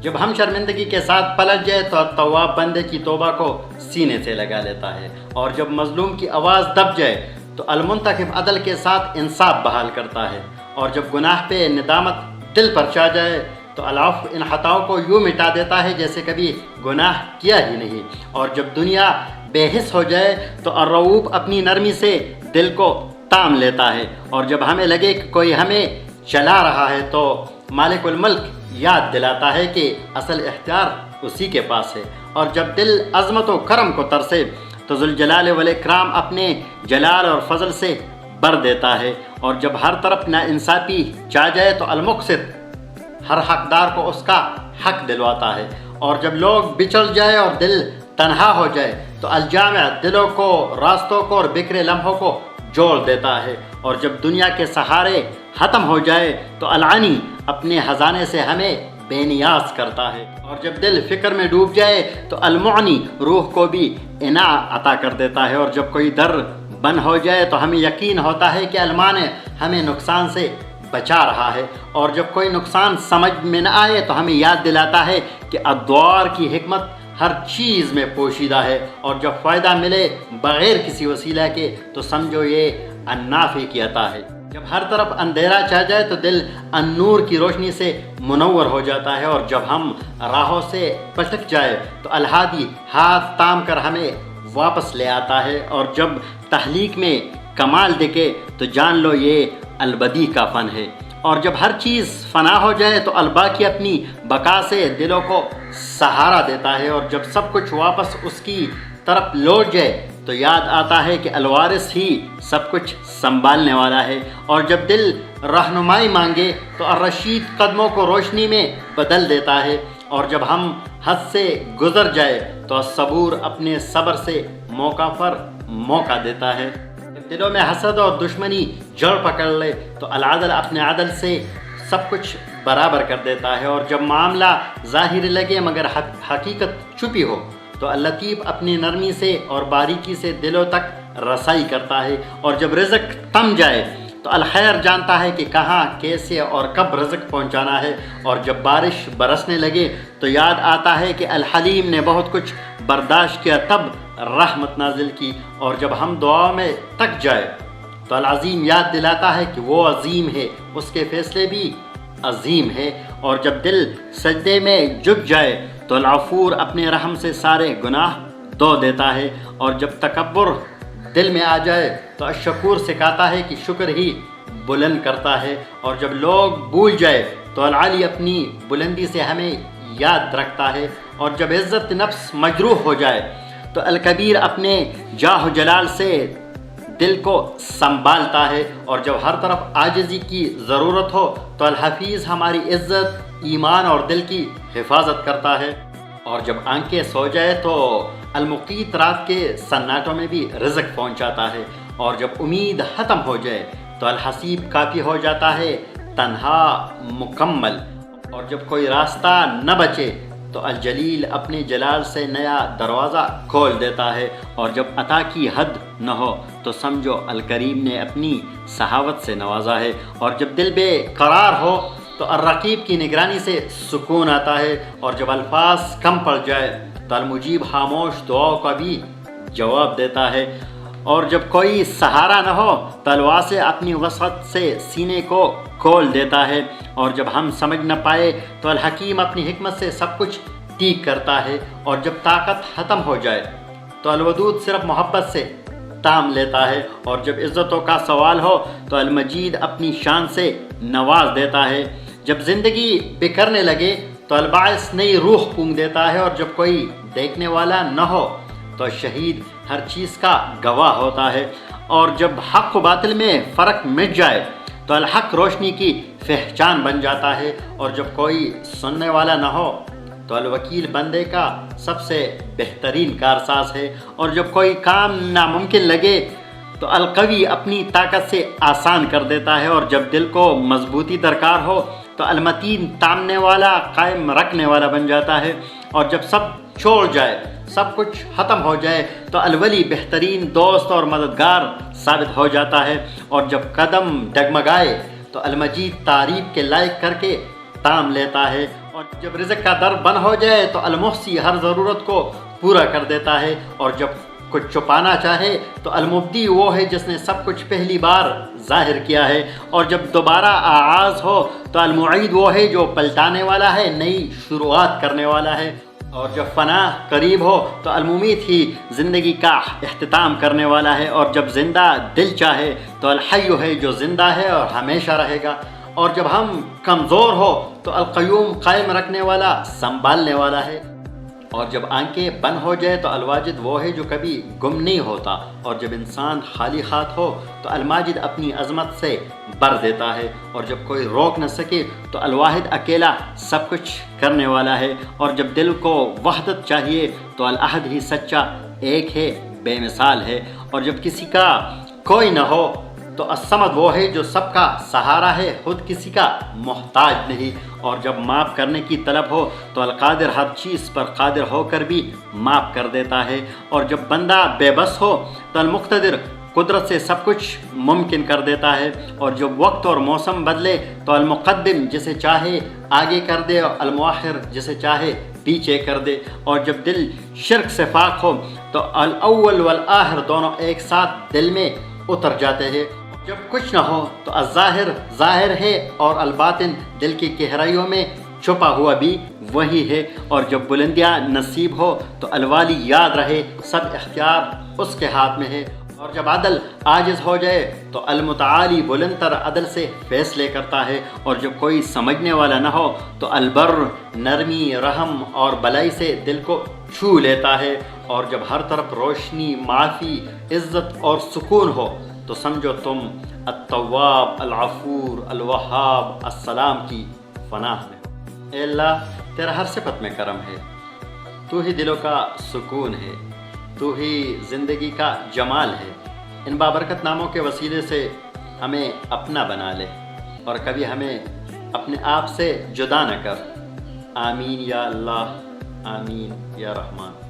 جب ہم شرمندگی کے ساتھ پلٹ جائے تو تواب بندے کی توبہ کو سینے سے لگا لیتا ہے، اور جب مظلوم کی آواز دب جائے تو المنتخب عدل کے ساتھ انصاف بحال کرتا ہے، اور جب گناہ پہ ندامت دل پر چھا جائے تو العفو ان خطاؤں کو یوں مٹا دیتا ہے جیسے کبھی گناہ کیا ہی نہیں، اور جب دنیا بے حس ہو جائے تو الرؤوف اپنی نرمی سے دل کو تام لیتا ہے، اور جب ہمیں لگے کہ کوئی ہمیں چلا رہا ہے تو مالک الملک یاد دلاتا ہے کہ اصل اختیار اسی کے پاس ہے، اور جب دل عظمت و کرم کو ترسے تو ذوالجلال والاکرام اپنے جلال اور فضل سے بر دیتا ہے، اور جب ہر طرف ناانصافی چاہ جائے تو المقسط ہر حقدار کو اس کا حق دلواتا ہے، اور جب لوگ بچڑ جائے اور دل تنہا ہو جائے تو الجامع دلوں کو، راستوں کو اور بکھرے لمحوں کو جوڑ دیتا ہے، اور جب دنیا کے سہارے ختم ہو جائے تو العنی اپنے خزانے سے ہمیں بے نیاز کرتا ہے، اور جب دل فکر میں ڈوب جائے تو المعنی روح کو بھی انا عطا کر دیتا ہے، اور جب کوئی در بند ہو جائے تو ہمیں یقین ہوتا ہے کہ المانع ہمیں نقصان سے بچا رہا ہے، اور جب کوئی نقصان سمجھ میں نہ آئے تو ہمیں یاد دلاتا ہے کہ ادوار کی حکمت ہر چیز میں پوشیدہ ہے، اور جب فائدہ ملے بغیر کسی وسیلہ کے تو سمجھو یہ النافع کی عطا ہے۔ جب ہر طرف اندھیرا چھا جائے تو دل النور کی روشنی سے منور ہو جاتا ہے، اور جب ہم راہوں سے پھٹک جائے تو الہادی ہاتھ تام کر ہمیں واپس لے آتا ہے، اور جب تخلیق میں کمال دکھے تو جان لو یہ البدیع کا فن ہے، اور جب ہر چیز فنا ہو جائے تو الباقی اپنی بقا سے دلوں کو سہارا دیتا ہے، اور جب سب کچھ واپس اس کی طرف لوٹ جائے تو یاد آتا ہے کہ الوارث ہی سب کچھ سنبھالنے والا ہے، اور جب دل رہنمائی مانگے تو الرشید قدموں کو روشنی میں بدل دیتا ہے، اور جب ہم حد سے گزر جائے تو الصبور اپنے صبر سے موقع پر موقع دیتا ہے، جب دلوں میں حسد اور دشمنی جڑ پکڑ لے تو العدل اپنے عدل سے سب کچھ برابر کر دیتا ہے، اور جب معاملہ ظاہر لگے مگر حقیقت چھپی ہو تو اللطیف اپنی نرمی سے اور باریکی سے دلوں تک رسائی کرتا ہے، اور جب رزق تم جائے تو الخیر جانتا ہے کہ کہاں، کیسے اور کب رزق پہنچانا ہے، اور جب بارش برسنے لگے تو یاد آتا ہے کہ الحلیم نے بہت کچھ برداشت کیا تب رحمت نازل کی، اور جب ہم دعا میں تک جائے تو العظیم یاد دلاتا ہے کہ وہ عظیم ہے، اس کے فیصلے بھی عظیم ہے، اور جب دل سجدے میں جھک جائے تو الغفور اپنے رحم سے سارے گناہ دھو دیتا ہے، اور جب تکبر دل میں آ جائے تو الشکور سکھاتا ہے کہ شکر ہی بلند کرتا ہے، اور جب لوگ بھول جائے تو العالی اپنی بلندی سے ہمیں یاد رکھتا ہے، اور جب عزت نفس مجروح ہو جائے تو الکبیر اپنے جاہ و جلال سے دل کو سنبھالتا ہے، اور جب ہر طرف عاجزی کی ضرورت ہو تو الحفیظ ہماری عزت، ایمان اور دل کی حفاظت کرتا ہے، اور جب آنکھیں سو جائے تو المقیت رات کے سناٹوں میں بھی رزق پہنچاتا ہے، اور جب امید ختم ہو جائے تو الحسیب کافی ہو جاتا ہے تنہا مکمل، اور جب کوئی راستہ نہ بچے تو الجلیل اپنے جلال سے نیا دروازہ کھول دیتا ہے، اور جب عطا کی حد نہ ہو تو سمجھو الکریم نے اپنی سخاوت سے نوازا ہے، اور جب دل بے قرار ہو تو الرقیب کی نگرانی سے سکون آتا ہے، اور جب الفاظ کم پڑ جائے تو المجیب خاموش دعاؤں کا بھی جواب دیتا ہے، اور جب کوئی سہارا نہ ہو تو الواسع اپنی وسعت سے سینے کو کھول دیتا ہے، اور جب ہم سمجھ نہ پائے تو الحکیم اپنی حکمت سے سب کچھ ٹھیک کرتا ہے، اور جب طاقت ختم ہو جائے تو الودود صرف محبت سے تام لیتا ہے، اور جب عزتوں کا سوال ہو تو المجید اپنی شان سے نواز دیتا ہے، جب زندگی بکھرنے لگے تو الباعث نئی روح پونگ دیتا ہے، اور جب کوئی دیکھنے والا نہ ہو تو شہید ہر چیز کا گواہ ہوتا ہے، اور جب حق و باطل میں فرق مٹ جائے تو الحق روشنی کی پہچان بن جاتا ہے، اور جب کوئی سننے والا نہ ہو تو الوکیل بندے کا سب سے بہترین کارساز ہے، اور جب کوئی کام ناممکن لگے تو القوی اپنی طاقت سے آسان کر دیتا ہے، اور جب دل کو مضبوطی درکار ہو تو المتین تامنے والا، قائم رکھنے والا بن جاتا ہے، اور جب سب چھوڑ جائے، سب کچھ ختم ہو جائے تو الولی بہترین دوست اور مددگار ثابت ہو جاتا ہے، اور جب قدم ڈگمگائے تو المجید تعریف کے لائق کر کے تام لیتا ہے، اور جب رزق کا در بند ہو جائے تو المحصی ہر ضرورت کو پورا کر دیتا ہے، اور جب کچھ چھپانا چاہے تو المبدی وہ ہے جس نے سب کچھ پہلی بار ظاہر کیا ہے، اور جب دوبارہ آغاز ہو تو المعید وہ ہے جو پلٹانے والا ہے، نئی شروعات کرنے والا ہے، اور جب فنا قریب ہو تو الممیت ہی زندگی کا اختتام کرنے والا ہے، اور جب زندہ دل چاہے تو الحی ہے جو زندہ ہے اور ہمیشہ رہے گا، اور جب ہم کمزور ہو تو القیوم قائم رکھنے والا، سنبھالنے والا ہے، اور جب آنکھیں بند ہو جائے تو الواجد وہ ہے جو کبھی گم نہیں ہوتا، اور جب انسان خالی ہاتھ ہو تو الماجد اپنی عظمت سے بھر دیتا ہے، اور جب کوئی روک نہ سکے تو الواحد اکیلا سب کچھ کرنے والا ہے، اور جب دل کو وحدت چاہیے تو الاحد ہی سچا ایک ہے، بے مثال ہے، اور جب کسی کا کوئی نہ ہو تو الصمد وہ ہے جو سب کا سہارا ہے، خود کسی کا محتاج نہیں، اور جب معاف کرنے کی طلب ہو تو القادر ہر چیز پر قادر ہو کر بھی معاف کر دیتا ہے، اور جب بندہ بے بس ہو تو المقتدر قدرت سے سب کچھ ممکن کر دیتا ہے، اور جب وقت اور موسم بدلے تو المقدم جسے چاہے آگے کر دے اور المؤخر جسے چاہے پیچھے کر دے، اور جب دل شرک سے پاک ہو تو الاول والآخر دونوں ایک ساتھ دل میں اتر جاتے ہیں، جب کچھ نہ ہو تو الظاہر ظاہر ہے، اور الباطن دل کی گہرائیوں میں چھپا ہوا بھی وہی ہے، اور جب بلندیاں نصیب ہو تو الوالی یاد رہے، سب اختیار اس کے ہاتھ میں ہے، اور جب عدل عاجز ہو جائے تو المتعالی بلند تر عدل سے فیصلے کرتا ہے، اور جب کوئی سمجھنے والا نہ ہو تو البر نرمی، رحم اور بلائی سے دل کو چھو لیتا ہے، اور جب ہر طرف روشنی، معافی، عزت اور سکون ہو تو سمجھو تم التواب، الغفور، الوہاب، السلام کی پناہ میں۔ اے اللہ، تیرا ہر صفت میں کرم ہے، تو ہی دلوں کا سکون ہے، تو ہی زندگی کا جمال ہے، ان بابرکت ناموں کے وسیلے سے ہمیں اپنا بنا لے، اور کبھی ہمیں اپنے آپ سے جدا نہ کر۔ آمین یا اللہ، آمین یا رحمان۔